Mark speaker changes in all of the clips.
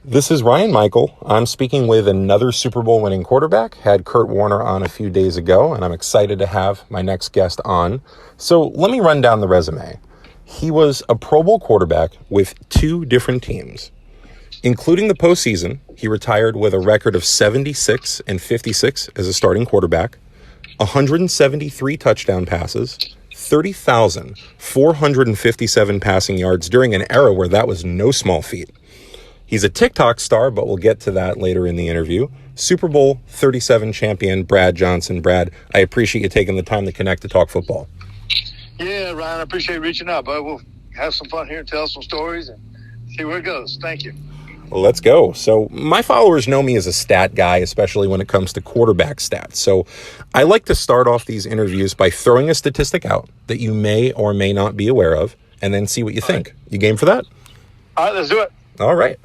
Speaker 1: This is Ryan Michael. I'm speaking with another Super Bowl winning quarterback. Had Kurt Warner on a few days ago, and I'm excited to have my next guest on. So let me run down the resume. He was a Pro Bowl quarterback with two different teams. Including the postseason, he retired with a record of 76-56 as a starting quarterback, 173 touchdown passes, 30,457 passing yards during an era where that was no small feat. He's a TikTok star, but we'll get to that later in the interview. Super Bowl 37 champion Brad Johnson. Brad, I appreciate you taking the time to connect to talk football.
Speaker 2: Yeah, Ryan, I appreciate reaching out, bud. We'll have some fun here and tell some stories and see where it goes. Thank you.
Speaker 1: Let's go. So my followers know me as a stat guy, especially when it comes to quarterback stats. So I like to start off these interviews by throwing a statistic out that you may or may not be aware of, and then see what you think. You game for that?
Speaker 2: All right, let's do it.
Speaker 1: All right.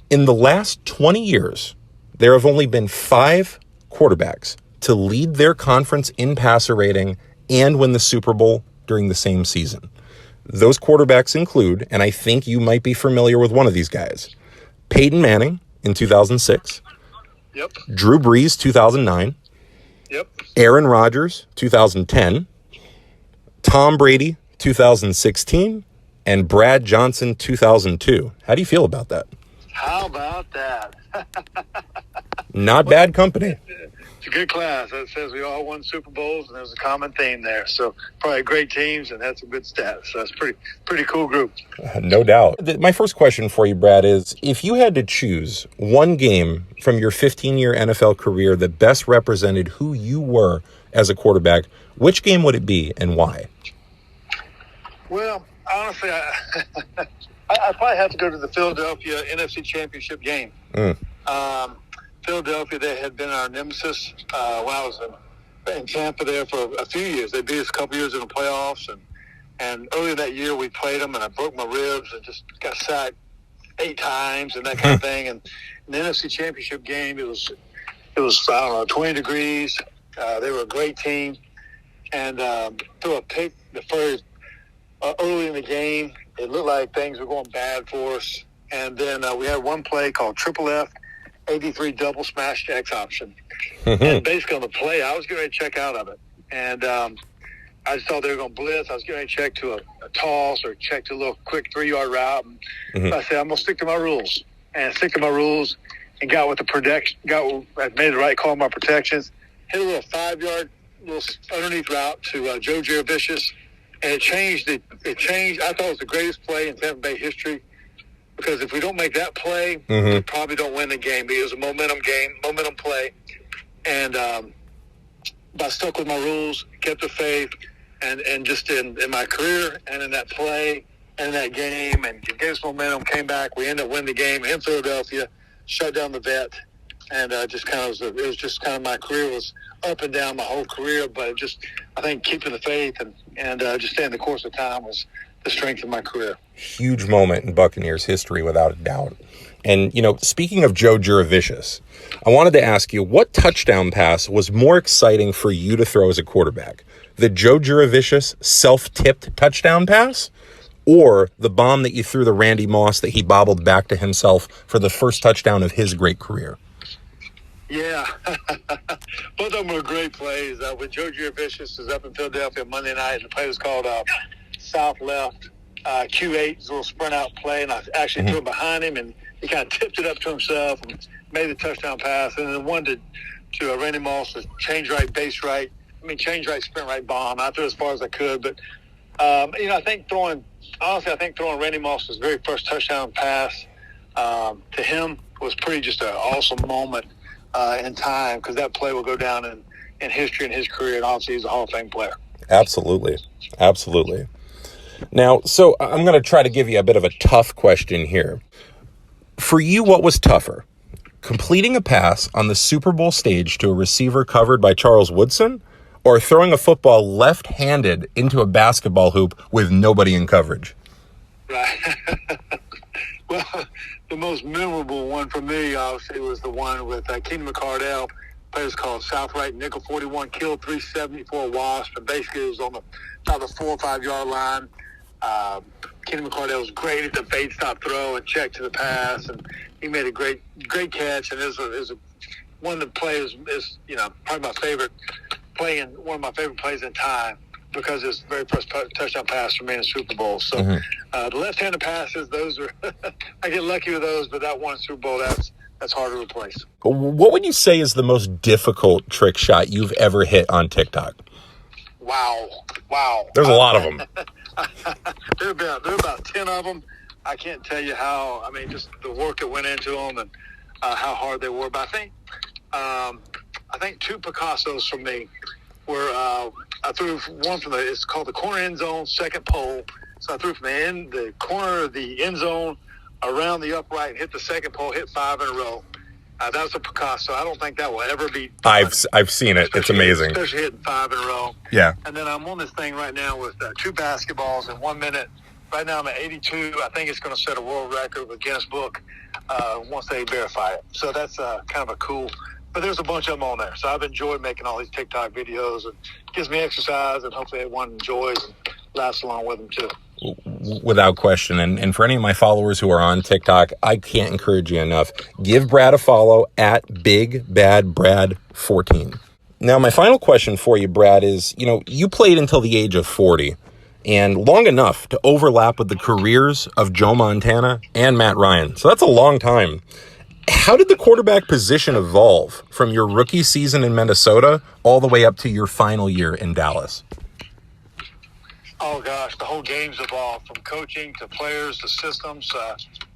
Speaker 1: In the last 20 years, there have only been 5 quarterbacks to lead their conference in passer rating and win the Super Bowl during the same season. Those quarterbacks include, and I think you might be familiar with one of these guys, Peyton Manning in 2006.
Speaker 2: Yep.
Speaker 1: Drew Brees, 2009.
Speaker 2: Yep.
Speaker 1: Aaron Rodgers, 2010. Tom Brady, 2016. And Brad Johnson, 2002. How do you feel about that?
Speaker 2: How about that?
Speaker 1: Not bad company.
Speaker 2: It's a good class. That says we all won Super Bowls, and there's a common theme there. So probably great teams, and that's a good stat. So that's pretty cool group.
Speaker 1: No doubt. My first question for you, Brad, is if you had to choose one game from your 15-year NFL career that best represented who you were as a quarterback, which game would it be and why?
Speaker 2: Well, honestly, I probably have to go to the Philadelphia NFC Championship game. Philadelphia, they had been our nemesis when I was in Tampa there for a few years. They beat us a couple years in the playoffs, and earlier that year we played them, and I broke my ribs and just got sacked 8 times and that kind of thing. And in the NFC Championship game, it was I don't know, 20 degrees. They were a great team, and threw a pick the first early in the game. It looked like things were going bad for us, and then we had one play called Triple F. 83 double smash X option. And basically on the play, I was getting ready to check out of it. And I just thought they were going to blitz. I was getting ready to check to a toss or check to a little quick 3-yard route. And I said, I'm going to stick to my rules. And stick to my rules and got with the protection. I made the right call on my protections. Hit a little 5-yard little underneath route to Joe Jurevicius. And it changed. I thought it was the greatest play in Tampa Bay history. Because if we don't make that play, we probably don't win the game. It was a momentum game, momentum play. And I stuck with my rules, kept the faith, and just in my career and in that play and in that game, and gave us momentum, came back. We ended up winning the game in Philadelphia, shut down the vet, and it was just kind of my career was up and down my whole career. But I think keeping the faith and just staying the course of time was the strength of my career.
Speaker 1: Huge moment in Buccaneers history, without a doubt. And, speaking of Joe Jurevicius, I wanted to ask you, what touchdown pass was more exciting for you to throw as a quarterback? The Joe Jurevicius self-tipped touchdown pass, or the bomb that you threw to Randy Moss that he bobbled back to himself for the first touchdown of his great career?
Speaker 2: Yeah. Both of them were great plays. When Joe Jurevicius was up in Philadelphia Monday night, the play was called South Left. Q8, his little sprint out play, and I actually threw it behind him, and he kind of tipped it up to himself and made the touchdown pass. And then one to Randy Moss, was change right, sprint right bomb. I threw as far as I could, but I think throwing Randy Moss's very first touchdown pass to him was pretty just an awesome moment in time, because that play will go down in history in his career, and obviously he's a Hall of Fame player.
Speaker 1: Absolutely. Now, so I'm going to try to give you a bit of a tough question here. For you, what was tougher? Completing a pass on the Super Bowl stage to a receiver covered by Charles Woodson, or throwing a football left-handed into a basketball hoop with nobody in coverage?
Speaker 2: Right. Well, the most memorable one for me, obviously, was the one with Keenan McCardell. Players called South Right Nickel 41, killed 374 Wasp, and basically it was on about the 4 or 5 yard line. Kenny McCardell was great at the fade stop throw and check to the pass, and he made a great catch. And one of the plays is probably my favorite play and one of my favorite plays in time because it's the very first touchdown pass for me in the Super Bowl. So the left-handed passes, those are I get lucky with those, but that one Super Bowl that's hard to replace.
Speaker 1: What would you say is the most difficult trick shot you've ever hit on TikTok?
Speaker 2: Wow.
Speaker 1: There's a lot of them.
Speaker 2: There are about 10 of them. I can't tell you how. I mean, just the work that went into them and how hard they were. But I think two Picassos from me were I threw one from it's called the corner end zone second pole. So I threw from the corner of the end zone around the upright and hit the second pole, hit 5 in a row. That was a Picasso. I don't think that will ever be done.
Speaker 1: I've seen it. It's amazing.
Speaker 2: Especially hitting 5 in a row.
Speaker 1: Yeah.
Speaker 2: And then I'm on this thing right now with 2 basketballs in 1 minute. Right now I'm at 82. I think it's going to set a world record with Guinness Book once they verify it. So that's kind of a cool. But there's a bunch of them on there. So I've enjoyed making all these TikTok videos. It gives me exercise, and hopefully everyone enjoys and laughs along with them too.
Speaker 1: Without question. And for any of my followers who are on TikTok, I can't encourage you enough. Give Brad a follow at BigBadBrad14. Now, my final question for you, Brad, is, you played until the age of 40 and long enough to overlap with the careers of Joe Montana and Matt Ryan. So that's a long time. How did the quarterback position evolve from your rookie season in Minnesota all the way up to your final year in Dallas?
Speaker 2: Oh, gosh, the whole game's evolved from coaching to players to systems.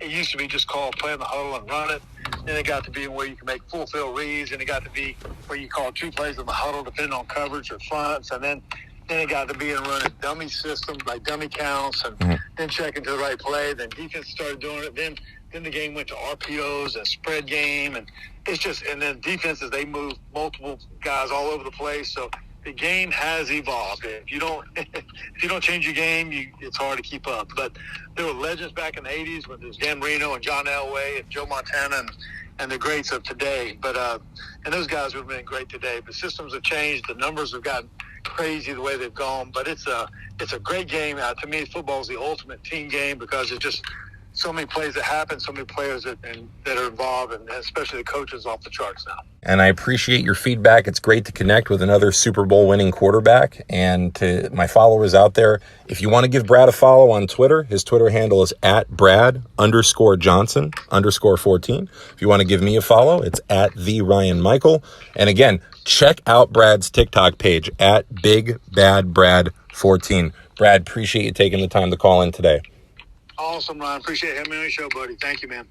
Speaker 2: It used to be just called play in the huddle and run it. Then it got to be where you can make full field reads, and it got to be where you call 2 plays in the huddle depending on coverage or fronts. And then it got to be in running dummy systems, like dummy counts, and then checking to the right play. Then defense started doing it. Then the game went to RPOs and spread game. And it's just – and then defenses, they move multiple guys all over the place. So – the game has evolved. If you don't change your game, it's hard to keep up. But there were legends back in the 80s when there was Dan Marino and John Elway and Joe Montana and the greats of today. But and those guys would have been great today. But systems have changed. The numbers have gotten crazy the way they've gone. But it's a great game. To me, football is the ultimate team game because it's just so many plays that happen, so many players that are involved, and especially the coaches off the charts now.
Speaker 1: And I appreciate your feedback. It's great to connect with another Super Bowl winning quarterback. And to my followers out there, if you want to give Brad a follow on Twitter, his Twitter handle is at Brad_Johnson_14. If you want to give me a follow, it's at the Ryan Michael. And again, check out Brad's TikTok page at BigBadBrad14. Brad, appreciate you taking the time to call in today.
Speaker 2: Awesome, Ryan. Appreciate having me on the show, buddy. Thank you, man.